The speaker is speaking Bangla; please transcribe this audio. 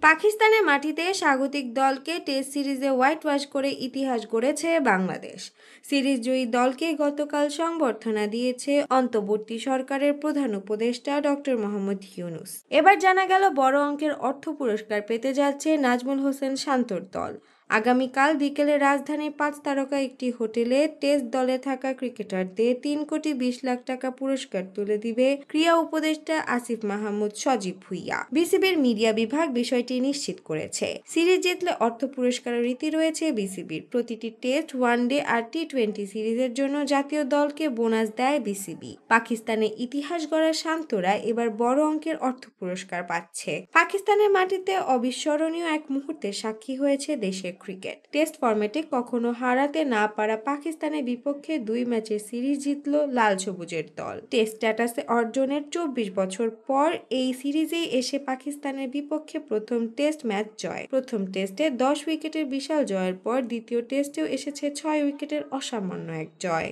পাকিস্তানের মাটিতে স্বাগতিক দলকে টেস্ট সিরিজে হোয়াইট ওয়াশ করে ইতিহাস গড়েছে বাংলাদেশ। সিরিজ জয়ী দলকে গতকাল সংবর্ধনা দিয়েছে অন্তর্বর্তী সরকারের প্রধান উপদেষ্টা ডক্টর মোহাম্মদ ইউনূস। এবার জানা গেল বড় অঙ্কের অর্থ পুরস্কার পেতে যাচ্ছে নাজমুল হোসেন শান্তর দল। আগামীকাল বিকেলে রাজধানীর ৫ তারকা একটি হোটেলে টেস্ট দলে থাকা ক্রিকেটারদের ৩,২০,০০,০০০ টাকা পুরস্কার তুলে দিবে ক্রীড়া উপদেষ্টা আসিফ মাহমুদ সজীব ভুঁইয়া। বিসিবির মিডিয়া বিভাগ বিষয়টি নিশ্চিত করেছে। সিরিজ জিতলে অর্থ পুরস্কারের রীতি রয়েছে বিসিবির। প্রতিটি টেস্ট, ওয়ানডে আর টি-20 সিরিজের জন্য জাতীয় দলকে বোনাস দেয় বিসিবি। পাকিস্তানের ইতিহাস গড়া শান্তরা এবার বড় অঙ্কের অর্থ পুরস্কার পাচ্ছে। পাকিস্তানের মাটিতে অবিস্মরণীয় এক মুহূর্তের সাক্ষী হয়েছে দেশের ক্রিকেট। টেস্ট ফরম্যাটে কখনো হারাতে না পারা পাকিস্তানের বিপক্ষে ২ ম্যাচের সিরিজ জিতল লাল সবুজের দল। টেস্ট স্ট্যাটাসে অর্জনের ২৪ বছর পর এই সিরিজেই এসে পাকিস্তানের বিপক্ষে প্রথম টেস্ট ম্যাচ জয়। প্রথম টেস্টে ১০ উইকেটের বিশাল জয়ের পর দ্বিতীয় টেস্টেও এসেছে ৬ উইকেটের অসামান্য এক জয়।